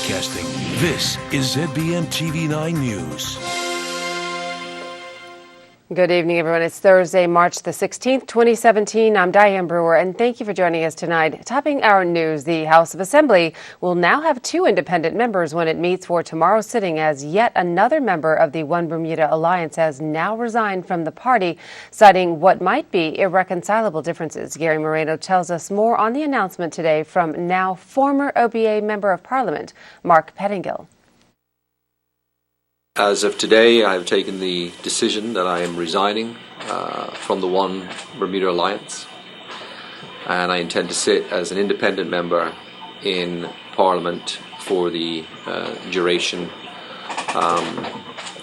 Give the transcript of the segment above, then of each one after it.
Broadcasting, this is ZBM TV9 News. Good evening, everyone. It's Thursday, March the 16th, 2017. I'm Diane Brewer, and thank you for joining us tonight. Topping our news, the House of Assembly will now have 2 independent members when it meets for tomorrow's sitting, as yet another member of the One Bermuda Alliance has now resigned from the party, citing what might be irreconcilable differences. Gary Moreno tells us more on the announcement today from now former OBA Member of Parliament, Mark Pettingill. As of today, I have taken the decision that I am resigning from the One Bermuda Alliance, and I intend to sit as an independent member in Parliament for the duration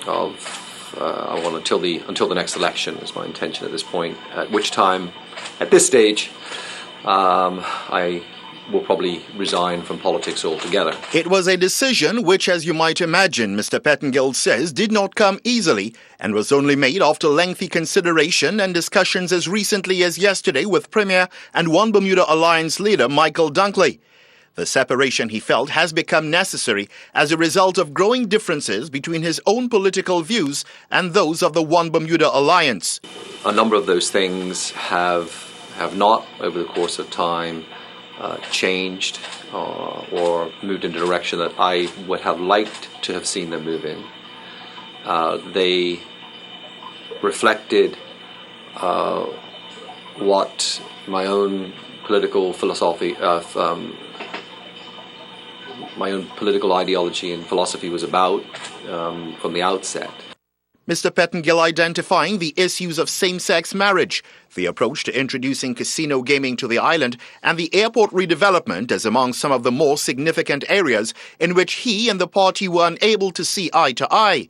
until the next election is my intention at this point. At which time, at this stage, I will probably resign from politics altogether. It was a decision which, as you might imagine, Mr. Pettingill says, did not come easily and was only made after lengthy consideration and discussions as recently as yesterday with Premier and One Bermuda Alliance leader Michael Dunkley. The separation, he felt, has become necessary as a result of growing differences between his own political views and those of the One Bermuda Alliance. A number of those things have not, over the course of time, changed or moved in a direction that I would have liked to have seen them move in. They reflected what my own political philosophy, my own political ideology and philosophy was about from the outset. Mr. Pettingill identifying the issues of same-sex marriage, the approach to introducing casino gaming to the island, and the airport redevelopment as among some of the more significant areas in which he and the party were unable to see eye to eye.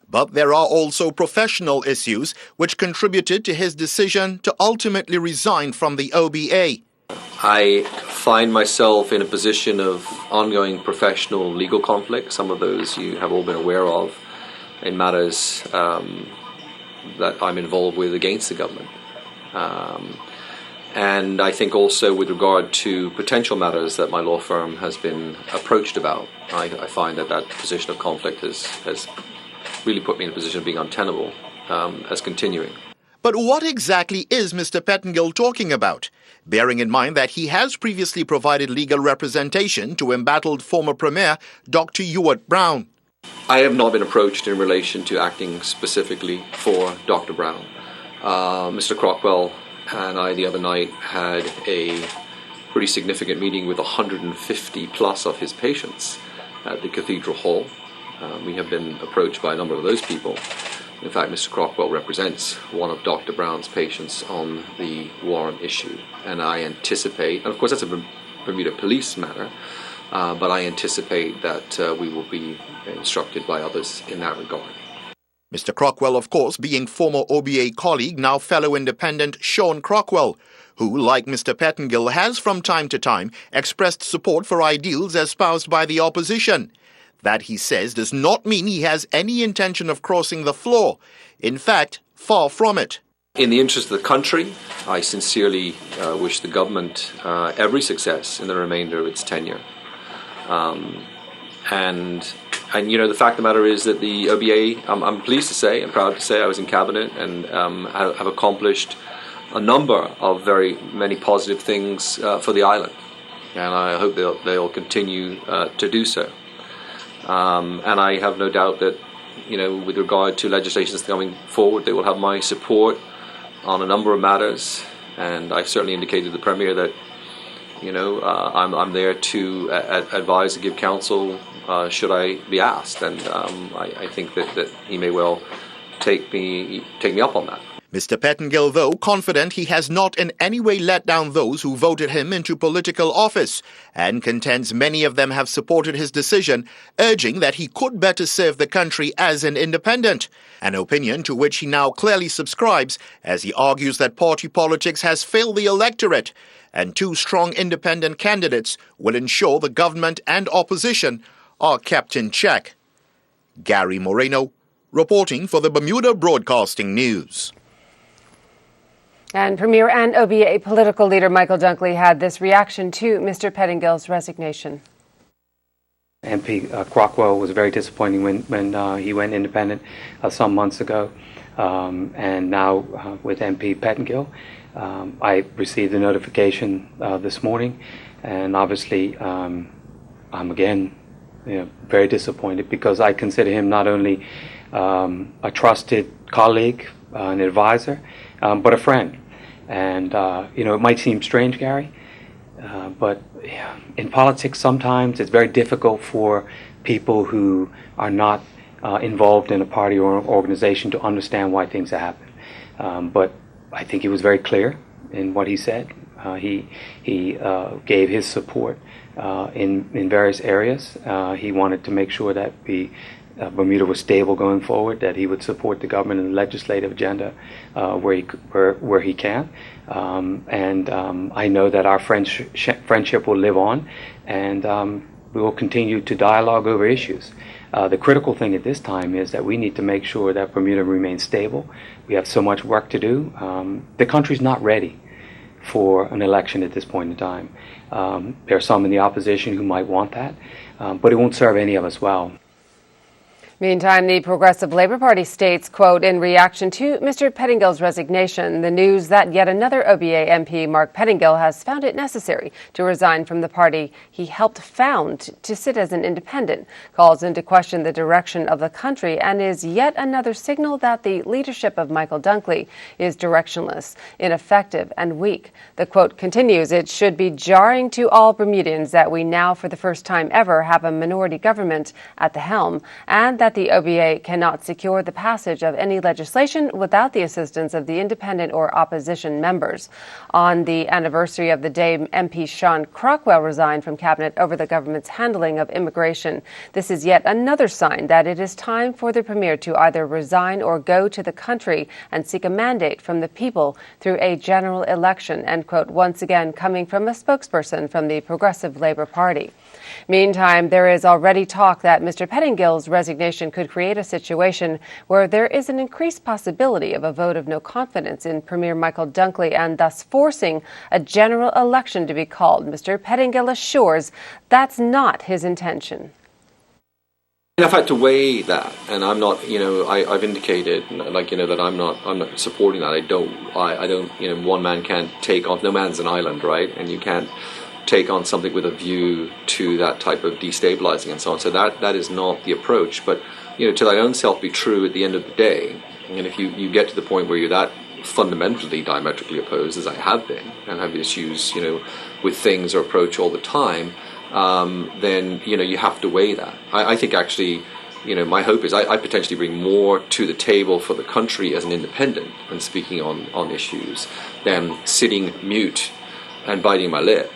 But there are also professional issues which contributed to his decision to ultimately resign from the OBA. I find myself in a position of ongoing professional legal conflict. Some of those you have all been aware of, in matters that I'm involved with against the government. And I think also with regard to potential matters that my law firm has been approached about, I find that position of conflict has really put me in a position of being untenable as continuing. But what exactly is Mr. Pettingill talking about? Bearing in mind that he has previously provided legal representation to embattled former Premier Dr. Ewart Brown. I have not been approached in relation to acting specifically for Dr. Brown. Mr. Crockwell and I the other night had a pretty significant meeting with 150 plus of his patients at the Cathedral Hall. We have been approached by a number of those people. In fact, Mr. Crockwell represents one of Dr. Brown's patients on the warrant issue. And I anticipate, and of course that's a Bermuda police matter, but I anticipate that we will be instructed by others in that regard. Mr. Crockwell, of course, being former OBA colleague, now fellow independent Sean Crockwell, who, like Mr. Pettingill, has from time to time expressed support for ideals espoused by the opposition. That, he says, does not mean he has any intention of crossing the floor. In fact, far from it. In the interest of the country, I sincerely wish the government every success in the remainder of its tenure. And you know, the fact of the matter is that the OBA, I'm pleased to say, I'm proud to say, I was in cabinet and have accomplished a number of very many positive things for the island, and I hope they'll continue to do so. And I have no doubt that, you know, with regard to legislation that's coming forward, they will have my support on a number of matters. And I've certainly indicated to the Premier that, you know, I'm there to advise and give counsel should I be asked. And I think that he may well take me up on that. Mr. Pettingill, though, confident he has not in any way let down those who voted him into political office, and contends many of them have supported his decision, urging that he could better serve the country as an independent, an opinion to which he now clearly subscribes, as he argues that party politics has failed the electorate, and 2 strong independent candidates will ensure the government and opposition are kept in check. Gary Moreno, reporting for the Bermuda Broadcasting News. And Premier and OBA political leader Michael Dunkley had this reaction to Mr. Pettingill's resignation. MP Crockwell was very disappointing when he went independent some months ago. And now with MP Pettengill, I received a notification this morning, and obviously I'm again very disappointed because I consider him not only a trusted colleague, an advisor, but a friend. And it might seem strange, Gary, but in politics sometimes it's very difficult for people who are not involved in a party or organization to understand why things happen. But I think he was very clear in what he said. He gave his support in various areas. He wanted to make sure that Bermuda was stable going forward, that he would support the government and the legislative agenda where he can. And I know that our friendship will live on, and we will continue to dialogue over issues. The critical thing at this time is that we need to make sure that Bermuda remains stable. We have so much work to do. The country's not ready for an election at this point in time. There are some in the opposition who might want that, but it won't serve any of us well. Meantime, the Progressive Labour Party states, quote, in reaction to Mr. Pettingill's resignation, the news that yet another OBA MP, Mark Pettingill, has found it necessary to resign from the party he helped found to sit as an independent, calls into question the direction of the country and is yet another signal that the leadership of Michael Dunkley is directionless, ineffective, and weak. The quote continues, it should be jarring to all Bermudians that we now, for the first time ever, have a minority government at the helm, and that the OBA cannot secure the passage of any legislation without the assistance of the independent or opposition members. On the anniversary of the day MP Sean Crockwell resigned from cabinet over the government's handling of immigration, this is yet another sign that it is time for the Premier to either resign or go to the country and seek a mandate from the people through a general election, end quote, once again coming from a spokesperson from the Progressive Labour Party. Meantime, there is already talk that Mr. Pettingill's resignation could create a situation where there is an increased possibility of a vote of no confidence in Premier Michael Dunkley and thus forcing a general election to be called. Mr. Pettingill assures that's not his intention. I've had to weigh that, and I'm not, I've indicated, that I'm not supporting that. I don't, one man can't take on, no man's an island, right? And you can't take on something with a view to that type of destabilizing and so on. So that is not the approach. But to thy own self be true at the end of the day. And if you get to the point where you're that fundamentally diametrically opposed, as I have been, and have issues with things or approach all the time, then you have to weigh that. I think actually, my hope is I potentially bring more to the table for the country as an independent and speaking on issues than sitting mute and biting my lip.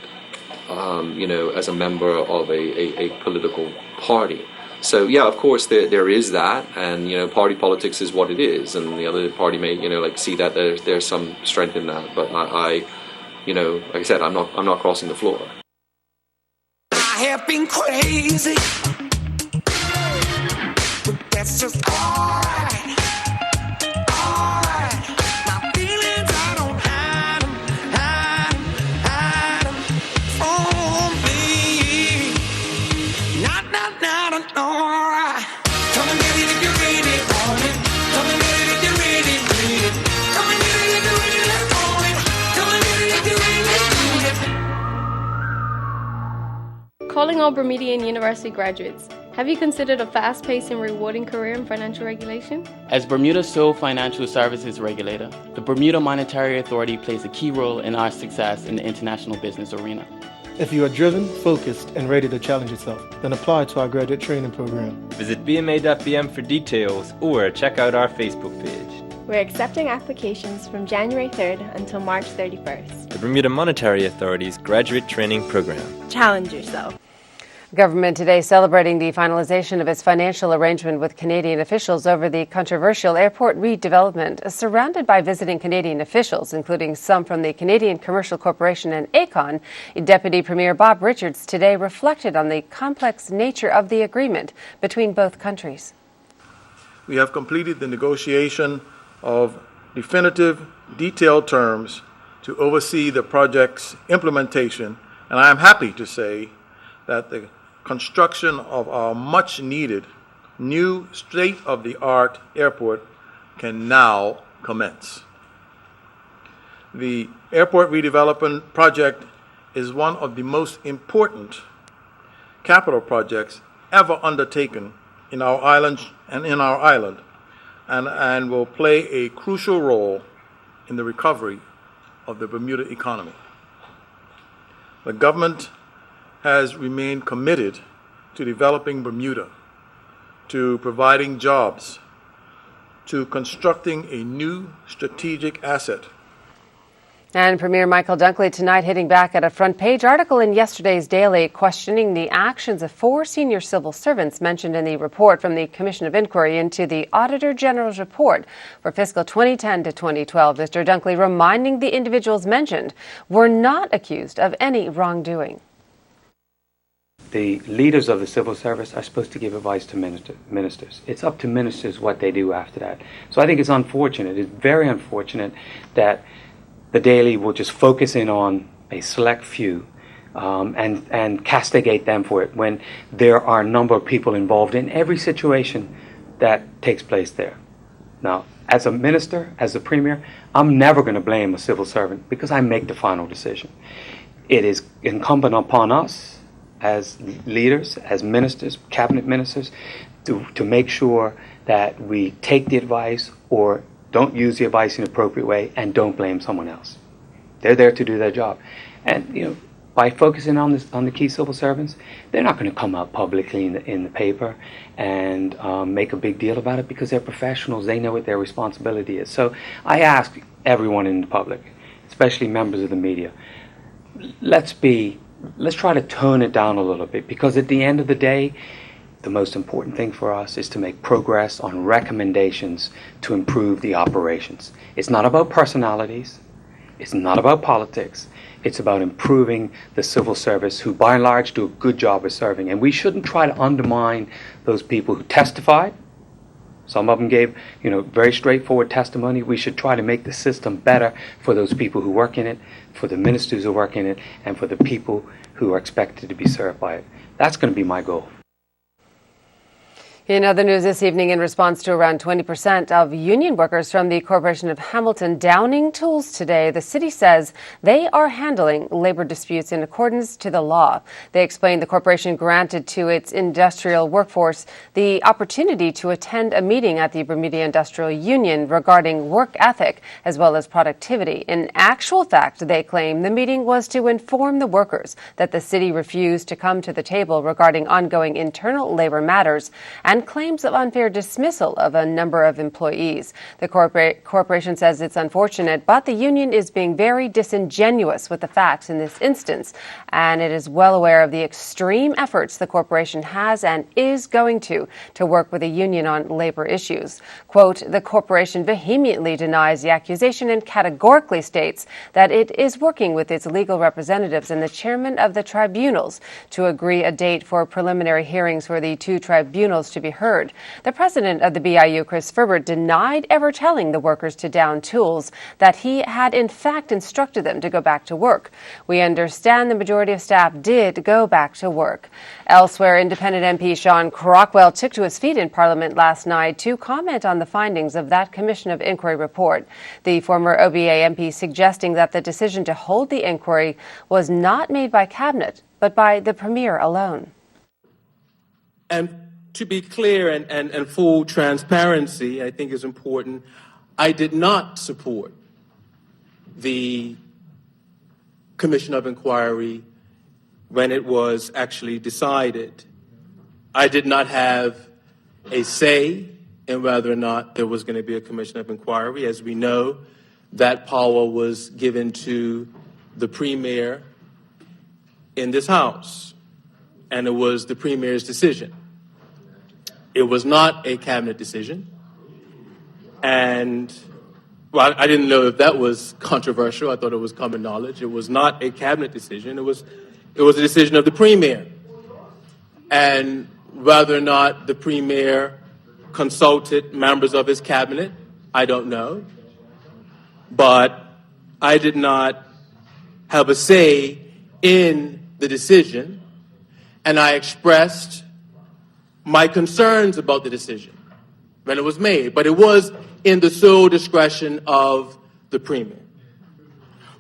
As a member of a political party. So yeah, of course there is that, and party politics is what it is, and the other party may see that there's some strength in that. But I like I said, I'm not crossing the floor. I have been crazy, but that's just all right. Calling all Bermudian University graduates, have you considered a fast-paced and rewarding career in financial regulation? As Bermuda's sole financial services regulator, the Bermuda Monetary Authority plays a key role in our success in the international business arena. If you are driven, focused, and ready to challenge yourself, then apply to our graduate training program. Visit bma.bm for details or check out our Facebook page. We're accepting applications from January 3rd until March 31st. The Bermuda Monetary Authority's graduate training program. Challenge yourself. Government today celebrating the finalization of its financial arrangement with Canadian officials over the controversial airport redevelopment. Surrounded by visiting Canadian officials, including some from the Canadian Commercial Corporation and ACON, Deputy Premier Bob Richards today reflected on the complex nature of the agreement between both countries. We have completed the negotiation of definitive, detailed terms to oversee the project's implementation, and I am happy to say that the construction of our much-needed new state-of-the-art airport can now commence. The airport redevelopment project is one of the most important capital projects ever undertaken in our island and will play a crucial role in the recovery of the Bermuda economy. The government has remained committed to developing Bermuda, to providing jobs, to constructing a new strategic asset. And Premier Michael Dunkley tonight hitting back at a front-page article in yesterday's Daily questioning the actions of 4 senior civil servants mentioned in the report from the Commission of Inquiry into the Auditor General's report for fiscal 2010 to 2012. Mr. Dunkley reminding the individuals mentioned were not accused of any wrongdoing. The leaders of the civil service are supposed to give advice to ministers. It's up to ministers what they do after that. So I think it's unfortunate. It's very unfortunate that the Daily will just focus in on a select few and castigate them for it when there are a number of people involved in every situation that takes place there. Now, as a minister, as a premier, I'm never going to blame a civil servant because I make the final decision. It is incumbent upon us as leaders, as ministers, cabinet ministers, to make sure that we take the advice or don't use the advice in an appropriate way and don't blame someone else. They're there to do their job. And, by focusing on the key civil servants, they're not going to come out publicly in the paper and make a big deal about it because they're professionals. They know what their responsibility is. So I ask everyone in the public, especially members of the media, let's try to tone it down a little bit, because at the end of the day, the most important thing for us is to make progress on recommendations to improve the operations. It's not about personalities. It's not about politics. It's about improving the civil service, who by and large do a good job of serving. And we shouldn't try to undermine those people who testified. Some of them gave, very straightforward testimony. We should try to make the system better for those people who work in it, for the ministers who work in it, and for the people who are expected to be served by it. That's going to be my goal. In other news this evening, in response to around 20% of union workers from the Corporation of Hamilton downing tools today, the city says they are handling labor disputes in accordance to the law. They explained the corporation granted to its industrial workforce the opportunity to attend a meeting at the Bermuda Industrial Union regarding work ethic as well as productivity. In actual fact, they claim the meeting was to inform the workers that the city refused to come to the table regarding ongoing internal labor matters and claims of unfair dismissal of a number of employees. The corporation says it's unfortunate, but the union is being very disingenuous with the facts in this instance, and it is well aware of the extreme efforts the corporation has and is going to work with the union on labor issues. Quote, the corporation vehemently denies the accusation and categorically states that it is working with its legal representatives and the chairman of the tribunals to agree a date for preliminary hearings for the 2 tribunals to be heard. The president of the BIU, Chris Ferbert, denied ever telling the workers to down tools, that he had in fact instructed them to go back to work. We understand the majority of staff did go back to work. Elsewhere, independent MP Sean Crockwell took to his feet in Parliament last night to comment on the findings of that Commission of Inquiry report. The former OBA MP suggesting that the decision to hold the inquiry was not made by Cabinet, but by the Premier alone. And to be clear and full transparency, I think is important, I did not support the Commission of Inquiry when it was actually decided. I did not have a say in whether or not there was going to be a Commission of Inquiry. As we know, that power was given to the Premier in this House, and it was the Premier's decision. It was not a cabinet decision, and I didn't know if that was controversial. I thought it was common knowledge. It was not a cabinet decision. It was a decision of the Premier, and whether or not the Premier consulted members of his cabinet, I don't know, but I did not have a say in the decision, and I expressed my concerns about the decision when it was made, but it was in the sole discretion of the Premier.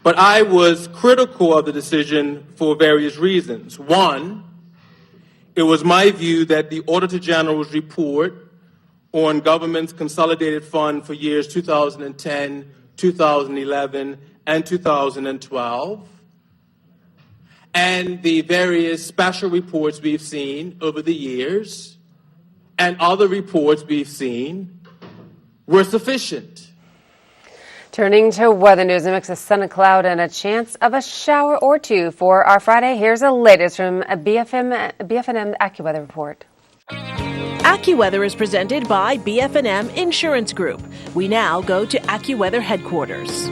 But I was critical of the decision for various reasons. One, it was my view that the Auditor General's report on government's consolidated fund for years 2010, 2011, and 2012, and the various special reports we've seen over the years, and other reports we've seen, were sufficient. Turning to weather news, a mix of sun and cloud and a chance of a shower or two for our Friday. Here's the latest from a BFM AccuWeather report. AccuWeather is presented by BF&M Insurance Group. We now go to AccuWeather headquarters.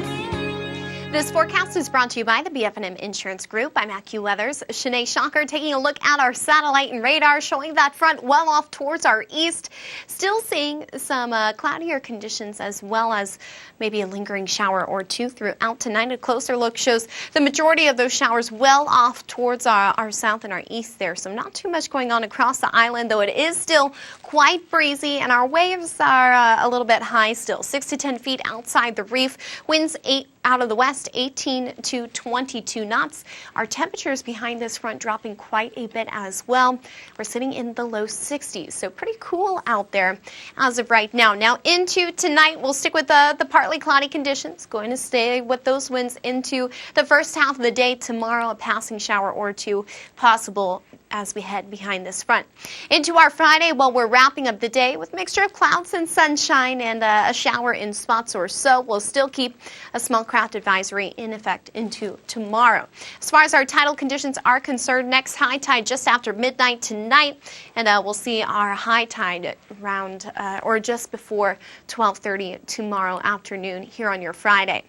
This forecast is brought to you by the BF&M Insurance Group. I'm AccuWeather's Shanae Shocker, taking a look at our satellite and radar, showing that front well off towards our east. Still seeing some cloudier conditions, as well as maybe a lingering shower or two throughout tonight. A closer look shows the majority of those showers well off towards our south and our east there. So not too much going on across the island, though it is still quite breezy, and our waves are a little bit high still, 6 to 10 feet outside the reef. Winds out of the west, 18 to 22 knots. Our temperatures behind this front dropping quite a bit as well. We're sitting in the low 60s, so pretty cool out there as of right now. Now into tonight, we'll stick with the partly cloudy conditions. Going to stay with those winds into the first half of the day. Tomorrow, a passing shower or two possible as we head behind this front. Into our Friday, well, we're wrapping up the day with a mixture of clouds and sunshine and a shower in spots or so. We'll still keep a small craft advisory in effect into tomorrow. As far as our tidal conditions are concerned, next high tide just after midnight tonight, and we'll see our high tide around or just before 12:30 tomorrow afternoon here on your Friday.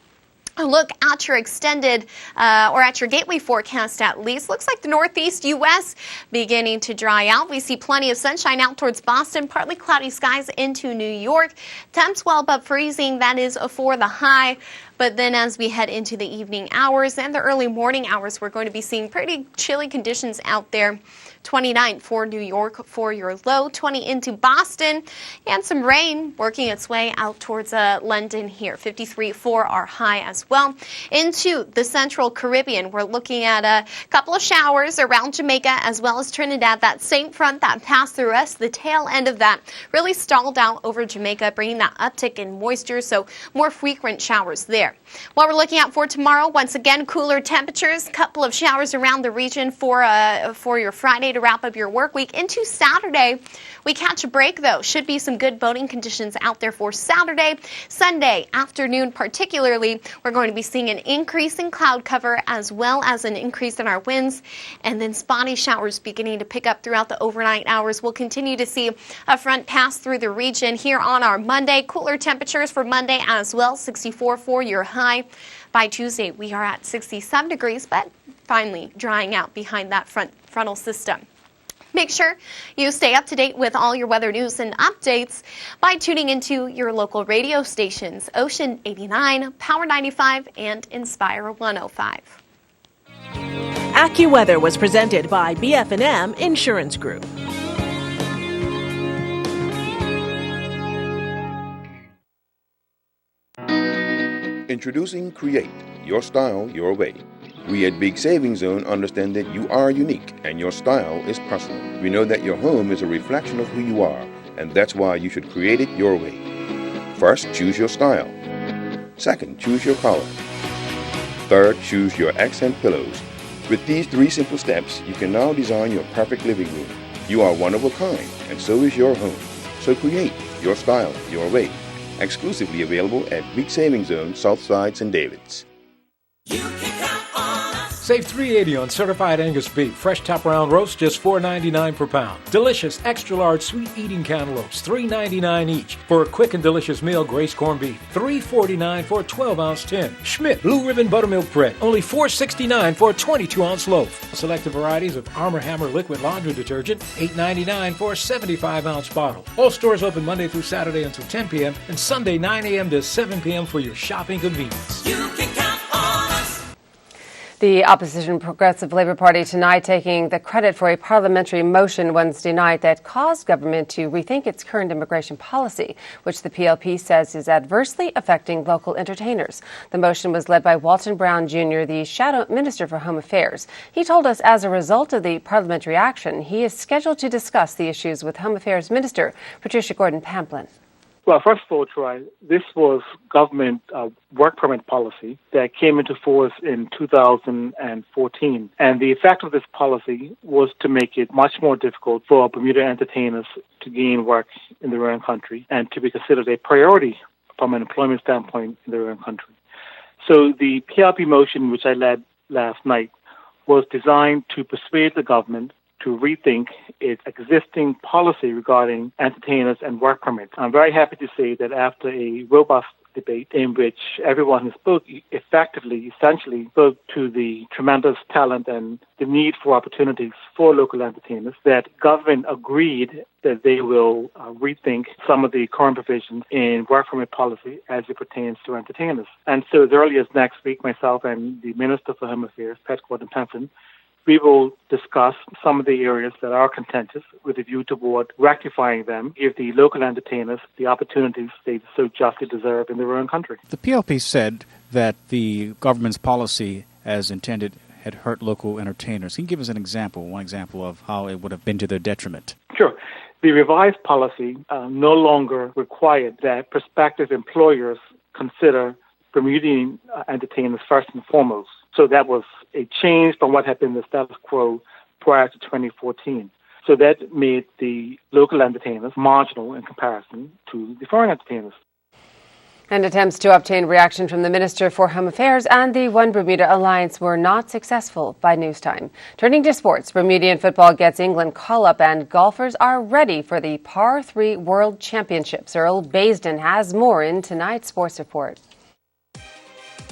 A look at your extended or at your gateway forecast at least. Looks like the northeast U.S. beginning to dry out. We see plenty of sunshine out towards Boston, partly cloudy skies into New York. Temps well above freezing, that is for the high. But then as we head into the evening hours and the early morning hours, we're going to be seeing pretty chilly conditions out there. 29 for New York for your low, 20 into Boston, and some rain working its way out towards London here. 53 for our high as well. Into the Central Caribbean, we're looking at a couple of showers around Jamaica as well as Trinidad. That same front that passed through us, the tail end of that really stalled out over Jamaica, bringing that uptick in moisture, so more frequent showers there. What we're looking at for tomorrow, once again, cooler temperatures, couple of showers around the region for your Friday to wrap up your work week. Into Saturday, we catch a break, though. Should be some good boating conditions out there for Saturday. Sunday afternoon particularly, we're going to be seeing an increase in cloud cover as well as an increase in our winds, and then spotty showers beginning to pick up throughout the overnight hours. We'll continue to see a front pass through the region here on our Monday. Cooler temperatures for Monday as well, 64 for your high. By Tuesday, we are at 67 degrees, but finally drying out behind that frontal system. Make sure you stay up to date with all your weather news and updates by tuning into your local radio stations, Ocean 89, Power 95, and Inspire 105. AccuWeather was presented by BF&M Insurance Group. Introducing Create, your style, your way. We at Big Savings Zone understand that you are unique and your style is personal. We know that your home is a reflection of who you are, and that's why you should create it your way. First, choose your style. Second, choose your color. Third, choose your accent pillows. With these 3 simple steps, you can now design your perfect living room. You are one of a kind, and so is your home. So create your style, your way. Exclusively available at Big Savings Zone, Southside, St. David's. Save $3.80 on certified Angus beef, fresh top round roast, just $4.99 per pound. Delicious extra large sweet eating cantaloupes, $3.99 each. For a quick and delicious meal, Grace corned beef, $3.49 for a 12-ounce tin. Schmidt Blue Ribbon buttermilk bread, only $4.69 for a 22-ounce loaf. Selected varieties of Armor Hammer liquid laundry detergent, $8.99 for a 75-ounce bottle. All stores open Monday through Saturday until 10 p.m. and Sunday 9 a.m. to 7 p.m. for your shopping convenience. You can count on us. The opposition Progressive Labour Party tonight taking the credit for a parliamentary motion Wednesday night that caused government to rethink its current immigration policy, which the PLP says is adversely affecting local entertainers. The motion was led by Walton Brown Jr., the Shadow Minister for Home Affairs. He told us as a result of the parliamentary action, he is scheduled to discuss the issues with Home Affairs Minister Patricia Gordon-Pamplin. Well, first of all, Troy, this was government work permit policy that came into force in 2014. And the effect of this policy was to make it much more difficult for Bermuda entertainers to gain work in their own country and to be considered a priority from an employment standpoint in their own country. So the PLP motion, which I led last night, was designed to persuade the government to rethink its existing policy regarding entertainers and work permits. I'm very happy to say that after a robust debate in which everyone who spoke effectively, essentially spoke to the tremendous talent and the need for opportunities for local entertainers, that government agreed that they will rethink some of the current provisions in work permit policy as it pertains to entertainers. And so as early as next week, myself and the Minister for Home Affairs, Pat Gordon-Pamplin, we will discuss some of the areas that are contentious with a view toward rectifying them, give the local entertainers the opportunities they so justly deserve in their own country. The PLP said that the government's policy, as intended, had hurt local entertainers. Can you give us one example of how it would have been to their detriment? Sure. The revised policy no longer required that prospective employers consider Bermudian entertainers first and foremost. So that was a change from what had been the status quo prior to 2014. So that made the local entertainers marginal in comparison to the foreign entertainers. And attempts to obtain reaction from the Minister for Home Affairs and the One Bermuda Alliance were not successful by news time. Turning to sports, Bermudian football gets England call-up and golfers are ready for the Par 3 World Championships. Earl Baisden has more in tonight's sports report.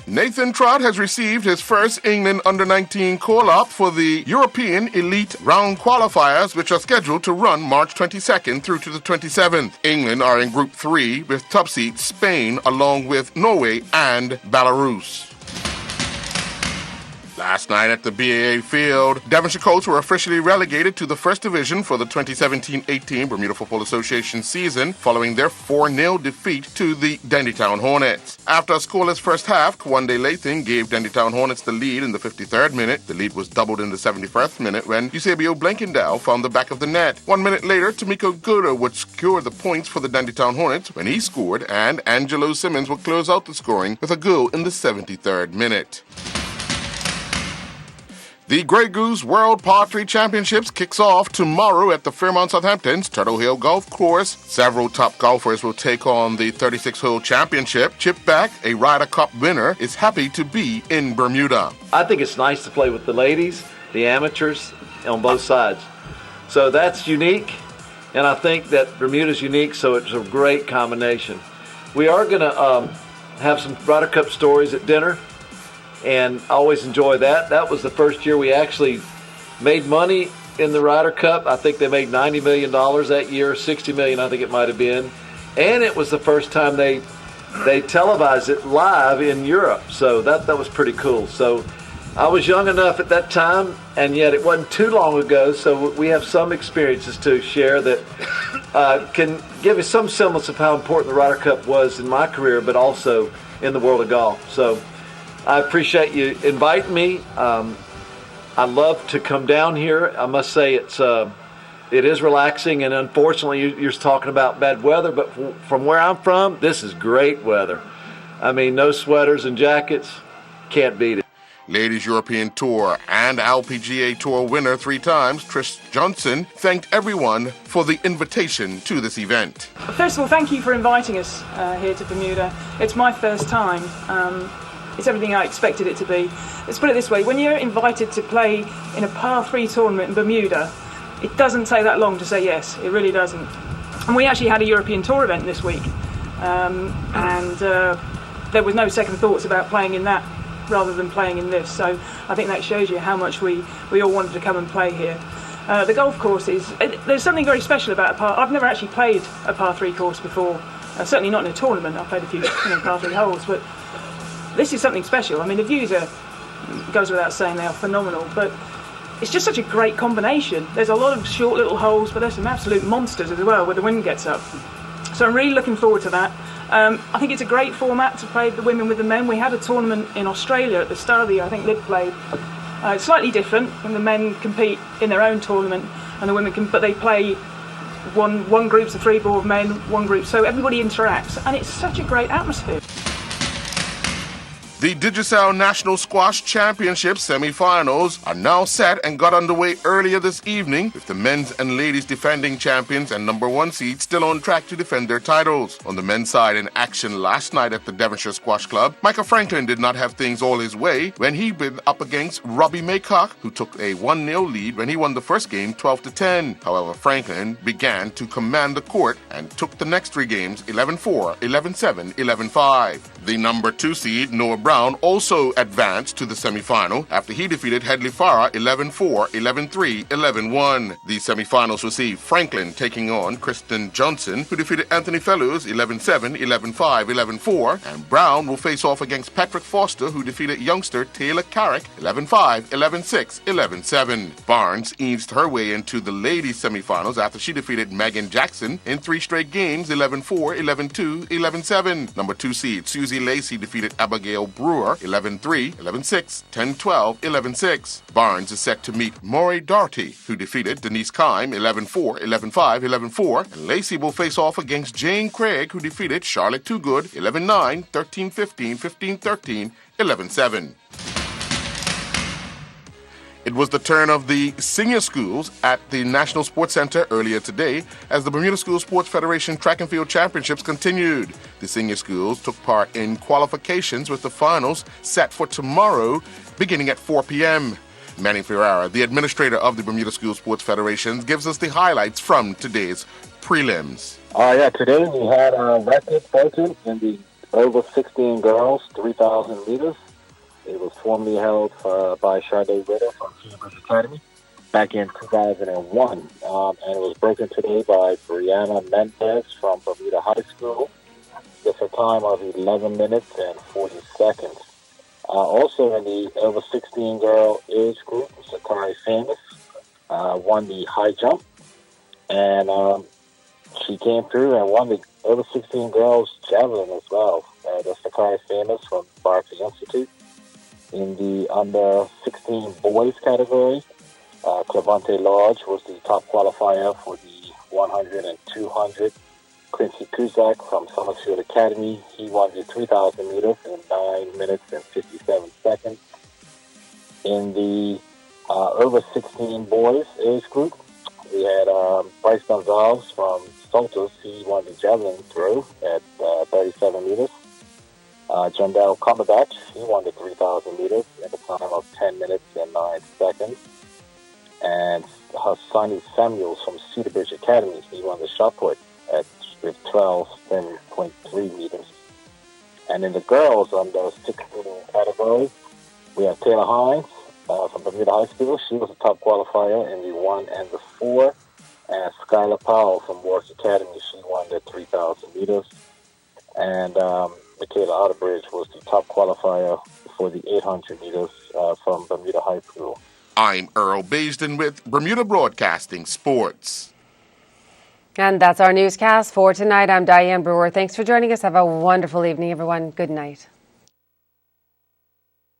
Nathan Trott has received his first England Under-19 call-up for the European Elite Round qualifiers, which are scheduled to run March 22nd through to the 27th. England are in Group 3 with top seed Spain along with Norway and Belarus. Last night at the BAA Field, Devonshire Colts were officially relegated to the First Division for the 2017-18 Bermuda Football Association season following their 4-0 defeat to the Dandytown Hornets. After a scoreless first half, Kwande Lathan gave Dandytown Hornets the lead in the 53rd minute. The lead was doubled in the 71st minute when Eusebio Blankendow found the back of the net. 1 minute later, Tomiko Guda would secure the points for the Dandytown Hornets when he scored, and Angelo Simmons would close out the scoring with a goal in the 73rd minute. The Grey Goose World Par 3 Championships kicks off tomorrow at the Fairmont Southampton's Turtle Hill Golf Course. Several top golfers will take on the 36-hole championship. Chip Beck, a Ryder Cup winner, is happy to be in Bermuda. I think it's nice to play with the ladies, the amateurs, on both sides. So that's unique, and I think that Bermuda's unique, so it's a great combination. We are going to have some Ryder Cup stories at dinner, and I always enjoy that. That was the first year we actually made money in the Ryder Cup. I think they made $90 million that year, $60 million I think it might have been. And it was the first time they televised it live in Europe. So that was pretty cool. So I was young enough at that time, and yet it wasn't too long ago. So we have some experiences to share that can give us some semblance of how important the Ryder Cup was in my career, but also in the world of golf. So I appreciate you inviting me. I love to come down here. I must say it is relaxing, and unfortunately you're talking about bad weather, but from where I'm from, this is great weather. I mean, no sweaters and jackets, can't beat it. Ladies European Tour and LPGA Tour winner 3 times, Trish Johnson, thanked everyone for the invitation to this event. First of all, thank you for inviting us here to Bermuda. It's my first time. It's everything I expected it to be. Let's put it this way, when you're invited to play in a par 3 tournament in Bermuda, it doesn't take that long to say yes, it really doesn't. And we actually had a European Tour event this week, and there was no second thoughts about playing in that rather than playing in this, so I think that shows you how much we all wanted to come and play here. The golf course there's something very special about a par. I've never actually played a par 3 course before, certainly not in a tournament. I've played a few par 3 holes, but this is something special. I mean, the views are It goes without saying they are phenomenal, but it's just such a great combination. There's a lot of short little holes, but there's some absolute monsters as well where the wind gets up. So I'm really looking forward to that. I think it's a great format to play the women with the men. We had a tournament in Australia at the start of the year. I think Liv played. It's slightly different, and the men compete in their own tournament, and the women but they play one group's a 3-ball of men, one group, so everybody interacts, and it's such a great atmosphere. The Digicel National Squash Championship semi-finals are now set and got underway earlier this evening, with the men's and ladies defending champions and number 1 seed still on track to defend their titles. On the men's side, in action last night at the Devonshire Squash Club, Michael Franklin did not have things all his way when he been up against Robbie Maycock, who took a 1-0 lead when he won the first game 12-10. However, Franklin began to command the court and took the next 3 games 11-4, 11-7, 11-5. The number 2 seed, Noah Brown, also advanced to the semi-final after he defeated Headley Farah 11-4, 11-3, 11-1. The semi-finals will see Franklin taking on Kristen Johnson, who defeated Anthony Fellows 11-7, 11-5, 11-4, and Brown will face off against Patrick Foster, who defeated youngster Taylor Carrick 11-5, 11-6, 11-7. Barnes eased her way into the ladies' semi-finals after she defeated Megan Jackson in 3 straight games 11-4, 11-2, 11-7. Number 2 seed Susie Lacey defeated Abigail Brewer 11-3, 11-6, 10-12, 11-6. Barnes is set to meet Maury Doherty, who defeated Denise Kime 11-4, 11-5, 11-4, and Lacey will face off against Jane Craig, who defeated Charlotte Toogood 11-9, 13-15, 15-13, 11-7. It was the turn of the senior schools at the National Sports Center earlier today as the Bermuda School Sports Federation Track and Field Championships continued. The senior schools took part in qualifications with the finals set for tomorrow beginning at 4 p.m. Manning Ferrara, the administrator of the Bermuda School Sports Federation, gives us the highlights from today's prelims. Today we had a record broken in the over 16 girls, 3,000 meters. It was formerly held by Sade Ritter from Cambridge Academy back in 2001. And it was broken today by Brianna Mendez from Bermuda High School with a time of 11 minutes and 40 seconds. Also in the over 16 girl age group, Sakari Famous won the high jump. And she came through and won the over 16 girls javelin as well. That's Sakari Famous from Barclay Institute. In the under 16 boys category, Clavante Lodge was the top qualifier for the 100 and 200. Quincy Kuzak from Summerfield Academy, he won the 3,000 meters in 9 minutes and 57 seconds. In the over 16 boys age group, we had Bryce Gonzalez from Saltos. He won the javelin throw at 37 meters. Jandel Cumberbatch, he won the 3,000 meters at a time of 10 minutes and 9 seconds. And Hassani Samuels from Cedar Bridge Academy, he won the shot put with 12.3 meters. And in the girls under 16 category, we have Taylor Hines from Bermuda High School. She was the top qualifier in the 1 and the 4. And Skylar Powell from Warwick Academy, she won the 3,000 meters. And Michaela Outerbridge was the top qualifier for the 800 meters from Bermuda High School. I'm Earl Baisden with Bermuda Broadcasting Sports. And that's our newscast for tonight. I'm Diane Brewer. Thanks for joining us. Have a wonderful evening, everyone. Good night.